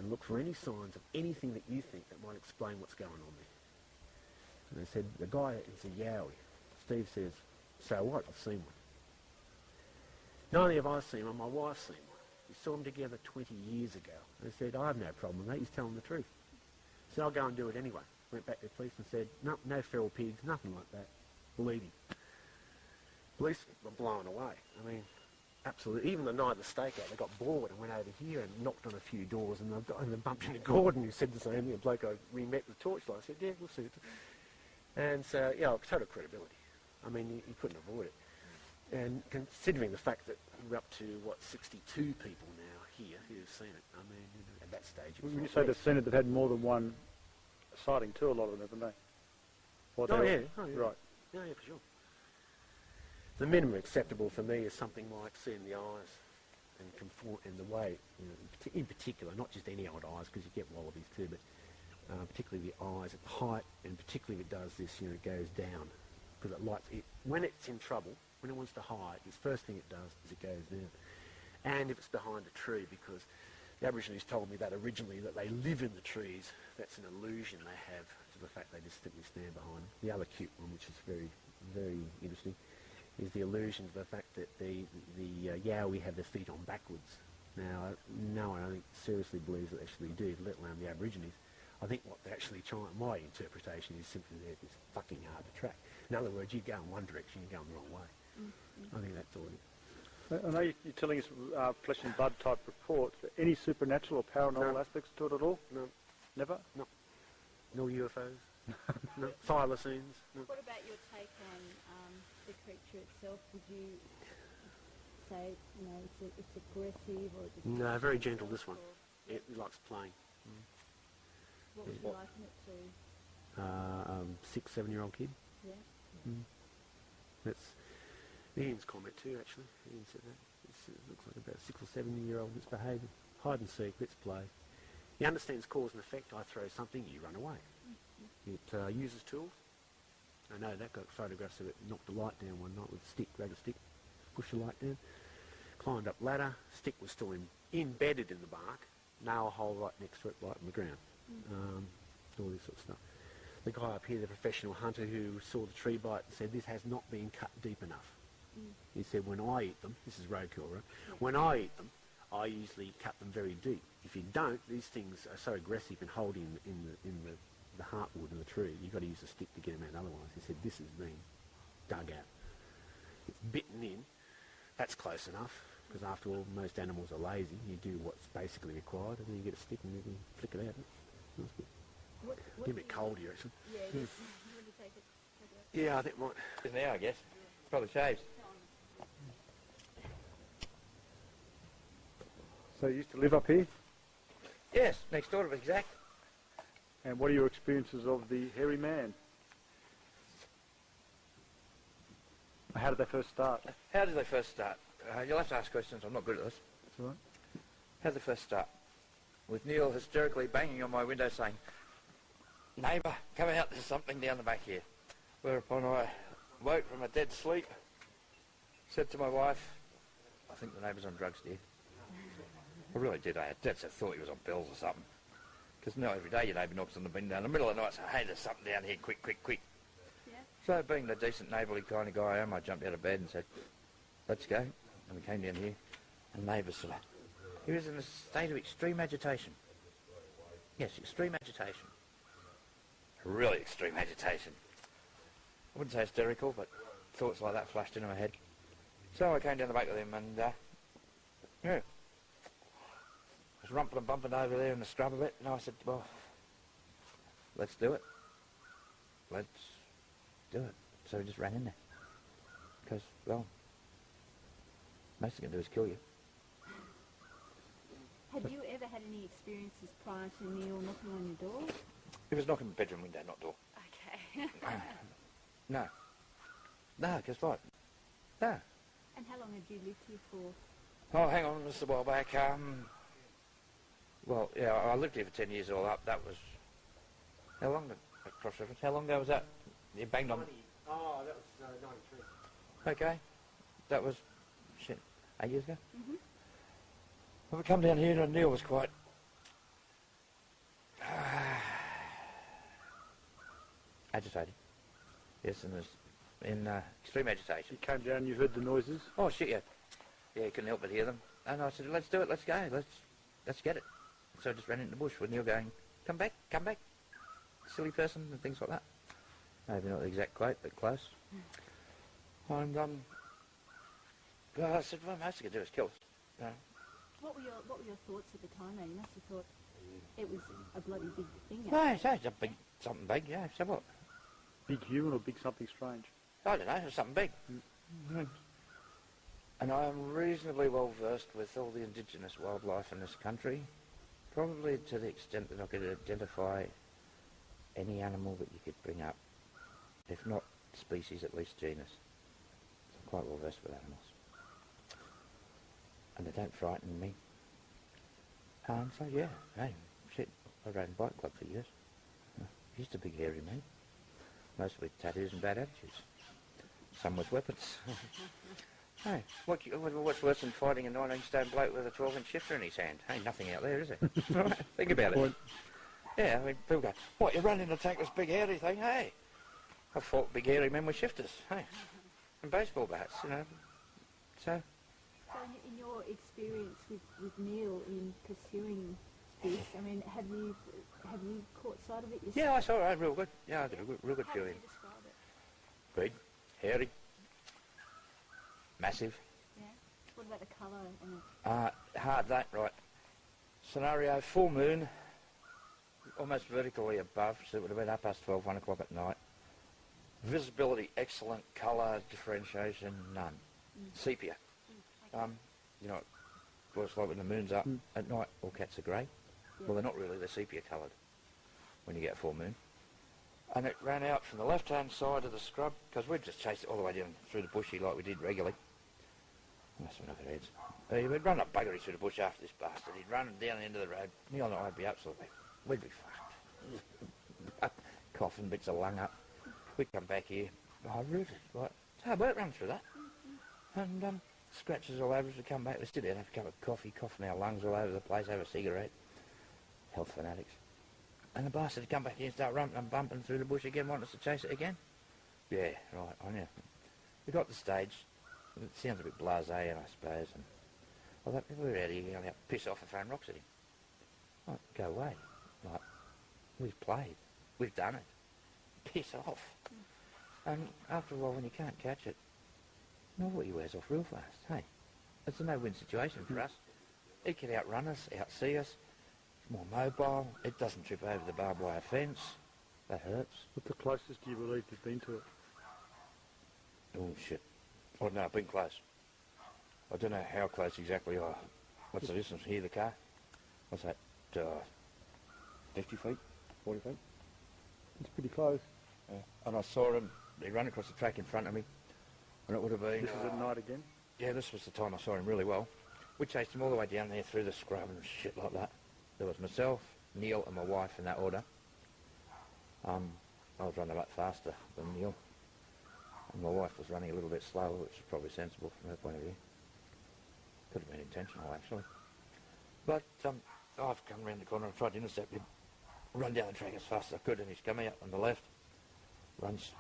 and look for any signs of anything that you think that might explain what's going on there. And they said, the guy is a yowie. Steve says, so what? I've seen one. Not only have I seen one, my wife's seen one. We saw them together 20 years ago. They said, I have no problem with that. He's telling the truth. So I'll go and do it anyway. Went back to the police and said, no, no feral pigs, nothing like that. Believe him. Police were blown away. I mean, absolutely. Even the night of the stakeout, they got bored and went over here and knocked on a few doors, and they bumped into Gordon, who said the same thing. A bloke we met with torchlight. I said, yeah, we'll see it. And so, yeah, total credibility. I mean, you couldn't avoid it. And considering the fact that we're up to, 62 people now here who've seen it, I mean, at that stage... When you say they've seen it, they've had more than one sighting too, a lot of them, haven't they? Oh, yeah. Right. Yeah, for sure. The minimum acceptable for me is something like seeing the eyes and the way, in particular, not just any old eyes, because you get wallabies too, but particularly the eyes at the height, and particularly if it does this, it goes down. Because when it's in trouble, when it wants to hide, the first thing it does is it goes down. And if it's behind a tree, because the Aborigines told me that originally, that they live in the trees, that's an illusion they have to the fact they just simply stand behind them. The other cute one, which is very, very interesting, is the illusion to the fact that the Yowie have their feet on backwards. Now, no one, I think, seriously believes that they actually do, let alone the Aborigines. I think what they're actually trying, my interpretation is simply they're just fucking hard to track. In other words, you go in one direction, you're going the wrong way. I think that's all it is. I know you're telling us flesh and blood type reports. Any supernatural or paranormal aspects to it at all? No. Never? No. No UFOs? No. Thylacines? No. What about your take on the creature itself? Would you say, it's aggressive or just... No, very gentle, this one. It likes playing. What would you liken it to? 6, 7-year-old kid. Yeah. That's Ian's comment too, actually. Ian said that. It looks like about 6 or 7-year-old misbehaving. Hide and seek, let's play. He understands cause and effect. I throw something, you run away. It uses tools. I know that, got photographs of it. Knocked a light down one night with a stick, grabbed a stick, pushed the light down, climbed up ladder, stick was still embedded in the bark, nail hole right next to it, right on the ground. All this sort of stuff. The guy up here, the professional hunter who saw the tree bite, said this has not been cut deep enough. He said, when I eat them, this is roadkill, right? When I eat them, I usually cut them very deep. If you don't, these things are so aggressive and hold in the heartwood of the tree, you've got to use a stick to get them out otherwise. He said, this has been dug out. It's bitten in. That's close enough, because after all, most animals are lazy. You do what's basically required, and then you get a stick and you can flick it out. That's good. Get a bit cold here, actually. Yeah, you want to take it? Yeah, I think it might. It's now, I guess. Probably shaves. So you used to live up here? Yes, next door to be exact. And what are your experiences of the hairy man? How did they first start? How did they first start? You'll have to ask questions. I'm not good at this. That's all right. How did they first start? With Neil hysterically banging on my window saying, "Neighbour, come out, there's something down the back here." Whereupon I woke from a dead sleep, said to my wife, "I think the neighbour's on drugs, dear." I really did. I thought he was on pills or something. Because now every day your neighbour knocks on the window in the middle of the night and says, "Hey, there's something down here, quick, quick, quick." Yeah. So being the decent neighbourly kind of guy I am, I jumped out of bed and said, "Let's go." And we came down here, and neighbour sort of, he was in a state of extreme agitation. Yes, extreme agitation. Really extreme agitation. I wouldn't say hysterical, but thoughts like that flashed into my head. So I came down the back with him and, yeah, was rumpling and bumping over there in the scrub a bit, and I said, "Well, let's do it. Let's do it." So we just ran in there. Because, well, most he can do is kill you. Have you ever had any experiences prior to Neil knocking on your door? He was knocking the bedroom window, not door. Okay. No. No, guess what? No. And how long had you lived here for? Oh, hang on, just a while back. Well, yeah, I lived here for 10 years all up. That was... How long, cross-reference, how long ago was that? You banged on... Oh, that was 93. Okay. That was, 8 years ago? Mm-hmm. Well, we come down here and Neil was quite agitated. Yes, and in extreme agitation. You came down, you heard the noises. Oh shit, yeah. Yeah, you couldn't help but hear them. And I said, let's do it, let's go, let's get it. So I just ran into the bush with Neil going, come back, silly person, and things like that. Maybe not the exact quote, but close. And I said, well, most he could do is kill us. You know? What were your thoughts at the time, though? You must have thought it was a bloody big thing. No, it's something big, yeah, so what? Big human or big something strange? I don't know, it's something big. And I am reasonably well versed with all the indigenous wildlife in this country, probably to the extent that I could identify any animal that you could bring up, if not species, at least genus. I'm quite well versed with animals. And they don't frighten me. So yeah, hey, shit, I ran bike club for years. Used to big hairy me. Most with tattoos and bad attitudes. Some with weapons. Hey, what's worse than fighting a 19-stone bloke with a 12-inch shifter in his hand? Ain't nothing out there, is there? Right, think about it. Yeah, I mean, people go, what, you're running to attack this big hairy thing? Hey, I've fought big hairy men with shifters, hey, and baseball bats, you know. So in your experience with Neil in pursuing this, I mean, have you caught sight of it yourself? yeah, I saw it real good. Yeah, I did a real good How view would in. you describe it? Big, hairy, massive. Yeah. What about the colour and the... Hard that, right. Scenario, full moon, almost vertically above, so it would have been up past 12, 1 o'clock at night. Visibility, excellent. Colour differentiation, none. Sepia. You know, well, it's like when the moon's up at night, all cats are grey. Yeah. Well, they're not really, they're sepia coloured when you get full moon. And it ran out from the left-hand side of the scrub, because we'd just chased it all the way down through the bushy like we did regularly. That's one of our heads. We'd run up buggery through the bush after this bastard. He'd run down the end of the road. Neil and I'd be absolutely, we'd be fucked. Coughing bits of lung up. We'd come back here. Oh, rooted, right. It's hard work running through that. And scratches all over us. We'd come back, we'd sit down, have a cup of coffee, coughing our lungs all over the place, have a cigarette. Health fanatics. And the bastard would come back here and start rumping and bumping through the bush again, wanting us to chase it again. Yeah, right, on you. We got the stage. It sounds a bit blasé, I suppose. And I thought, we're out here going out, piss off and throwing rocks at him. Like, go away. Like, we've played. We've done it. Piss off. And after a while, when you can't catch it, nobody wears off real fast, hey? It's a no-win situation for us. It can outrun us, outsee us. It's more mobile. It doesn't trip over the barbed wire fence. That hurts. What's the closest do you believe you've been to it? Oh, shit. Oh, no, I've been close. I don't know how close exactly. What's the distance here, the car? What's that? 50 feet? 40 feet? It's pretty close. Yeah. And I saw him. He ran across the track in front of me. And it would have been... This is at night again? Yeah, this was the time I saw him really well. We chased him all the way down there through the scrub and shit like that. There was myself, Neil and my wife in that order. I was running a lot faster than Neil. And my wife was running a little bit slower, which is probably sensible from her point of view. Could have been intentional, actually. But I've come around the corner and tried to intercept him. Run down the track as fast as I could, and he's coming up on the left. Runs